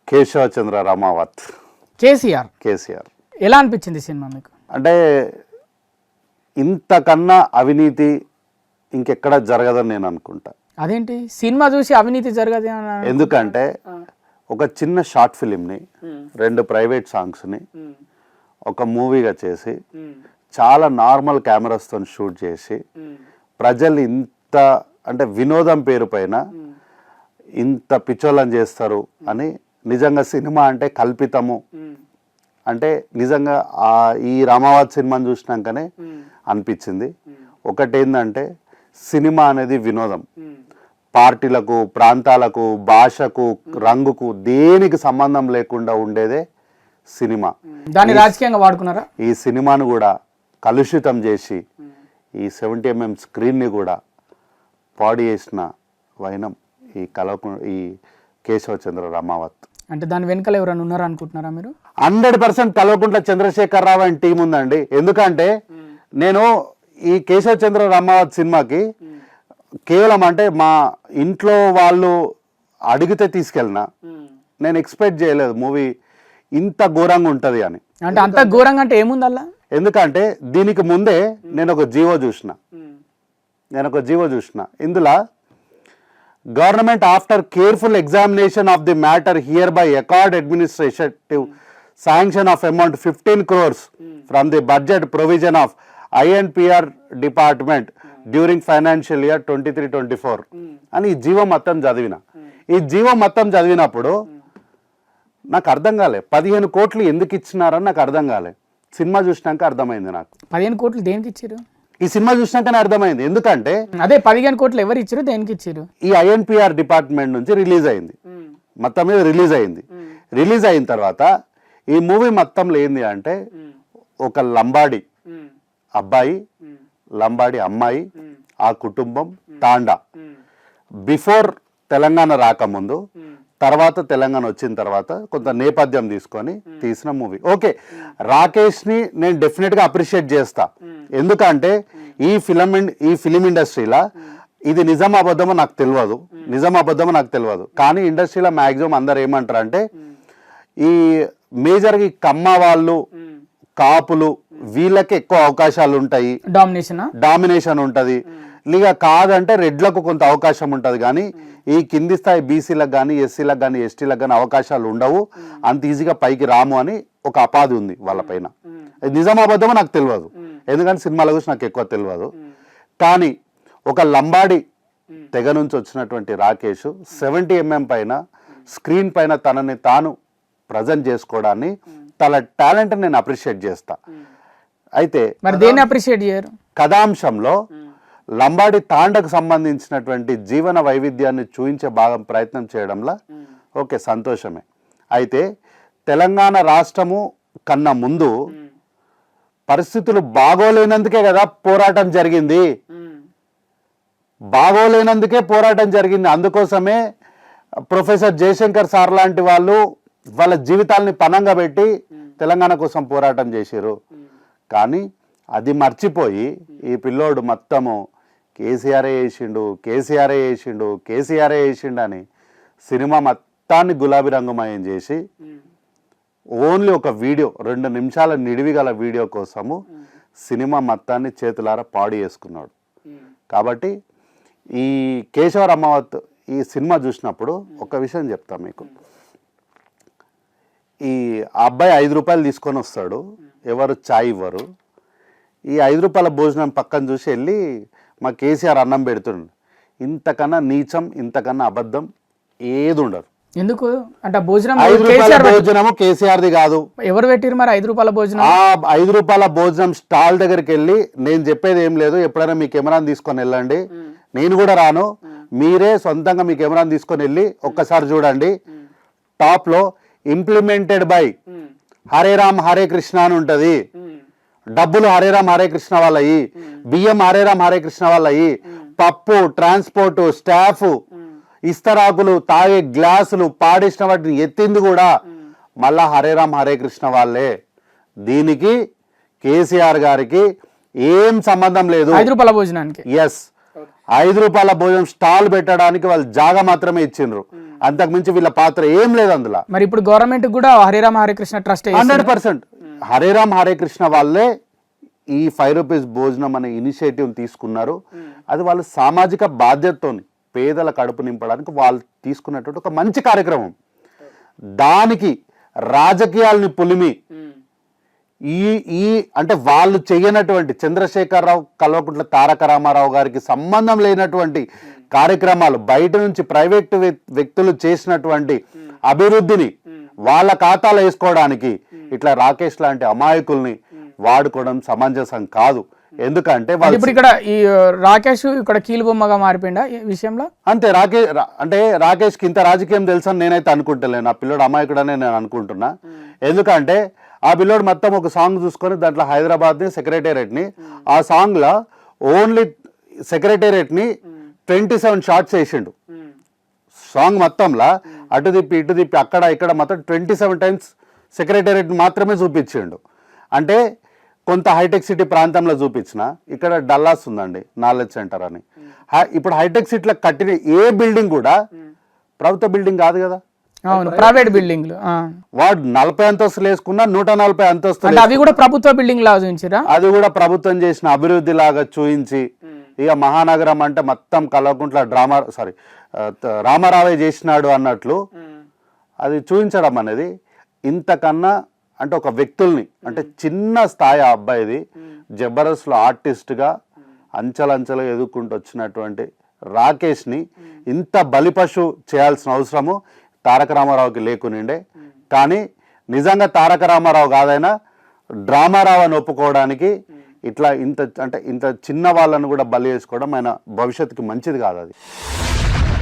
కేశవచంద్ర రమావత్. కేసీఆర్ ఎలా అనిపించింది సినిమా మీకు? అంటే ఇంతకన్నా అవినీతి ఇంకెక్కడ జరగదని నేను అనుకుంటా. అదేంటి సినిమా చూసి అవినీతి జరగదు? ఎందుకంటే ఒక చిన్న షార్ట్ ఫిలింని 2 ప్రైవేట్ సాంగ్స్ని ఒక మూవీగా చేసి చాలా నార్మల్ కెమెరాస్తో షూట్ చేసి ప్రజలు ఇంత అంటే వినోదం పేరు పైన ఇంత పిచ్చోళ్ళని చేస్తారు అని, నిజంగా సినిమా అంటే కల్పితము అంటే నిజంగా ఈ రామావత్ సినిమాని చూసినాకనే అనిపించింది. ఒకటేందంటే సినిమా అనేది వినోదం, పార్టీలకు, ప్రాంతాలకు, భాషకు, రంగుకు దేనికి సంబంధం లేకుండా ఉండేదే సినిమా. దాన్ని రాజకీయంగా వాడుకున్నారా? ఈ సినిమాను కూడా కలుషితం చేసి ఈ 70mm స్క్రీన్ని కూడా పాడు చేసిన వైనం ఈ కేశవచంద్ర రమావత్. అంటే దాని వెనకాల ఎవరైనా ఉన్నారా అనుకుంటున్నారా మీరు? 100% కల్వకుంట్ల చంద్రశేఖరరావు అని టీం ఉందండి. ఎందుకంటే నేను ఈ కేశవచంద్ర రమావత్ సినిమాకి కేవలం అంటే మా ఇంట్లో వాళ్ళు అడిగితే తీసుకెళ్ళినా, నేను ఎక్స్పెక్ట్ చేయలేదు మూవీ ఇంత ఘోరంగా ఉంటుంది అని. అంటే అంత ఘోరంగా అంటే ఏముంది అలా? ఎందుకంటే దీనికి ముందే నేను ఒక జీవో చూసిన ఇందులో government after careful examination of the matter here by accord administrative sanction of amount 15 crores from the budget provision of INPR department during financial year 23-24 అని ఈ జీవం మొత్తం చదివినప్పుడు నాకు అర్థం కాలే 15 కోట్లు ఎందుకు ఇచ్చినారని నాకు అర్థం కాలే. సినిమా చూసినాక అర్థమైంది నాకు. 15 కోట్లు దేనికి ఇచ్చారు? ఈ సినిమా చూసినాకనే అర్థమైంది. ఎందుకంటే అదే 15 కోట్లు ఎవరు ఇచ్చారు, దేనికి ఇచ్చారు? ఈ INPR డిపార్ట్మెంట్ నుంచి రిలీజ్ అయింది, మొత్తం మీద రిలీజ్ అయిన తర్వాత ఈ మూవీ మొత్తంలో ఏంది అంటే ఒక లంబాడి అబ్బాయి, లంబాడి అమ్మాయి, ఆ కుటుంబం తాండా బిఫోర్ తెలంగాణ రాకముందు, తర్వాత తెలంగాణ వచ్చిన తర్వాత కొంత నేపథ్యం తీసుకొని తీసిన మూవీ. ఓకే, రాకేష్ని నేను డెఫినెట్గా అప్రిషియేట్ చేస్తా. ఎందుకంటే ఈ ఫిలిం ఇండస్ట్రీలో ఇది నిజం అబద్ధమో నాకు తెలియదు, కానీ ఇండస్ట్రీలో మ్యాక్సిమం అందరు ఏమంటారు అంటే ఈ మేజర్గా ఈ కమ్మ వాళ్ళు, కాపులు, వీళ్ళకి ఎక్కువ అవకాశాలు ఉంటాయి, డామినేషన్ ఉంటుంది. ఇక కాదంటే రెడ్లకు కొంత అవకాశం ఉంటుంది, కానీ ఈ కింది స్థాయి బీసీలకు కానీ, ఎస్సీలకు కానీ, ఎస్టీలకు కానీ అవకాశాలు ఉండవు, అంత ఈజీగా పైకి రాము అని ఒక అపాధి ఉంది వాళ్ళ పైన. నిజం అబద్ధమో నాకు తెలియదు, ఎందుకంటే సినిమాల గురించి నాకు ఎక్కువ తెలియదు. కానీ ఒక లంబాడి తెగ నుంచి వచ్చినటువంటి రాకేష్ 70mm పైన స్క్రీన్ పైన తనని తాను ప్రజెంట్ చేసుకోవడాన్ని, తన టాలెంట్ నేను అప్రిషియేట్ చేస్తా. అయితే కథాంశంలో లంబాడి తాండకు సంబంధించినటువంటి జీవన వైవిధ్యాన్ని చూపించే ప్రయత్నం చేయడంలో ఓకే సంతోషమే. అయితే తెలంగాణ రాష్ట్రము కన్నా ముందు పరిస్థితులు బాగోలేనందుకే కదా పోరాటం జరిగింది, అందుకోసమే ప్రొఫెసర్ జయశంకర్ సార్ లాంటి వాళ్ళు వాళ్ళ జీవితాలని పణంగా పెట్టి తెలంగాణ కోసం పోరాటం చేశారు. కానీ అది మర్చిపోయి ఈ పిల్లోడు మొత్తము కేసీఆరే చేసిండు అని సినిమా మొత్తాన్ని గులాబీ రంగుమయం చేసి ఓన్లీ ఒక వీడియో 2 నిమిషాల నిడివి గల వీడియో కోసము సినిమా మొత్తాన్ని చేతులారా పాడు చేసుకున్నాడు. కాబట్టి ఈ కేశవ రమావత్ ఈ సినిమా చూసినప్పుడు ఒక విషయం చెప్తా మీకు. ఈ అబ్బాయి 5 రూపాయలు తీసుకొని వస్తాడు, ఎవరు చాయ్ ఇవ్వరు. ఈ 5 రూపాయల భోజనం పక్కన చూసి వెళ్ళి మా కేసీఆర్ అన్నం పెడుతుండు. ఇంతకన్నా నీచం, ఇంతకన్నా అబద్ధం ఏది ఉండదు. ఎందుకు అంటే భోజనం 5 రూపాయల భోజనము కేసీఆర్ది కాదు. ఎవరు పెట్టిరు మరి 5 రూపాయల భోజనం? ఆ 5 రూపాయల భోజనం స్టాల్ దగ్గరికి వెళ్ళి, నేను చెప్పేది ఏం లేదు, ఎప్పుడైనా మీ కెమెరాని తీసుకొని వెళ్ళండి, నేను కూడా రాను, మీరే సొంతంగా మీ కెమెరాని తీసుకొని వెళ్ళి ఒక్కసారి చూడండి. టాప్ లో ఇంప్లిమెంటెడ్ బై హరే రామ్ హరే కృష్ణ అని ఉంటది. డబ్బులు హరే రామ్ హరే కృష్ణ వాళ్ళయి, బియ్యం హరే రామ్ హరే కృష్ణ వాళ్ళయి, పప్పు, ట్రాన్స్పోర్ట్, స్టాఫ్, ఇస్తరాకులు, తాగే గ్లాసులు, పాడేసిన వాటిని ఎత్తింది కూడా మళ్ళా హరే రామ్ హరే కృష్ణ వాళ్ళే. దీనికి కేసీఆర్ గారికి ఏం సంబంధం లేదు. 5 రూపాయల భోజనానికి 5 రూపాయల భోజనం స్టాల్ పెట్టడానికి వాళ్ళు జాగా మాత్రమే ఇచ్చిండ్రు. అంతకుమించి వీళ్ళ పాత్ర ఏం లేదు అందులో. మరి ఇప్పుడు గవర్నమెంట్ కూడా హరిరామ హరికృష్ణ ట్రస్ట్ 100% హరే రామ్ హరే కృష్ణ వాళ్ళే ఈ 5 రూపీస్ భోజనం అనే ఇనిషియేటివ్ తీసుకున్నారు. అది వాళ్ళ సామాజిక బాధ్యతతోని పేదల కడుపు నింపడానికి వాళ్ళు తీసుకున్నటువంటి ఒక మంచి కార్యక్రమం. దానికి రాజకీయాలని పులిమి ఈ అంటే వాళ్ళు చేయనటువంటి చంద్రశేఖరరావు, కల్వకుంట్ల తారక రామారావు గారికి సంబంధం లేనటువంటి కార్యక్రమాలు, బయట నుంచి ప్రైవేట్ వ్యక్తులు చేసినటువంటి అభివృద్ధిని వాళ్ళ ఖాతాలో వేసుకోవడానికి ఇట్లా రాకేష్ లాంటి అమాయకుల్ని వాడుకోవడం సమంజసం కాదు. ఎందుకంటే ఇప్పుడు ఇక్కడ ఈ రాకేష్ ఇక్కడ కీలుబొమ్మగా మారిపోయిందా ఈ విషయంలో? అంతే. అంటే రాకేష్కి ఇంత రాజకీయం తెలుసని నేనైతే అనుకుంటలేను. ఆ పిల్లోడు అమాయకుడనే నేను అనుకుంటున్నా. ఎందుకంటే ఆ పిల్లోడు మొత్తం ఒక సాంగ్ చూసుకొని దాంట్లో హైదరాబాద్ని, సెక్రటేరియట్ని, ఆ సాంగ్లో ఓన్లీ సెక్రటేరియట్ని 27 షాట్స్ వేసిండు. సాంగ్ మొత్తంలో అటు తిప్పి ఇటు తిప్పి అక్కడ ఇక్కడ మొత్తం 27 టైమ్స్ సెక్రటేరియట్ మాత్రమే చూపించిండు. అంటే కొంత హైటెక్ సిటీ ప్రాంతంలో చూపించిన, ఇక్కడ డల్లాస్ ఉందండి నాలెడ్జ్ సెంటర్ అని. ఇప్పుడు హైటెక్ సిటీలో కట్టిన ఏ బిల్డింగ్ కూడా ప్రభుత్వ బిల్డింగ్ కాదు కదా, అవును ప్రైవేట్ బిల్డింగ్లు. వాడు 40 అంతస్తులు వేసుకున్నా 140 అంతస్తులు, అవి కూడా ప్రభుత్వ బిల్డింగ్ లాగా చూపించారా? అది కూడా ప్రభుత్వం చేసిన అభివృద్ధి లాగా చూయించి, ఇక మహానగరం అంటే మొత్తం కల్వకుంట్ల రామారావే చేసినాడు అన్నట్లు అది చూపించడం అనేది ఇంతకన్నా అంటే ఒక వ్యక్తుల్ని అంటే చిన్న స్థాయి ఆ అబ్బాయిది జబర్దస్త్లో ఆర్టిస్ట్గా అంచెలంచెలు ఎదుర్కొంటూ వచ్చినటువంటి రాకేష్ని ఇంత బలిపశు చేయాల్సిన అవసరము తారక రామారావుకి లేకునిండే. కానీ నిజంగా తారక రామారావు కాదైనా డ్రామారావు అని ఒప్పుకోవడానికి ఇంత చిన్న వాళ్ళను కూడా బలి చేసుకోవడం ఆయన భవిష్యత్తుకి మంచిది కాదు అది.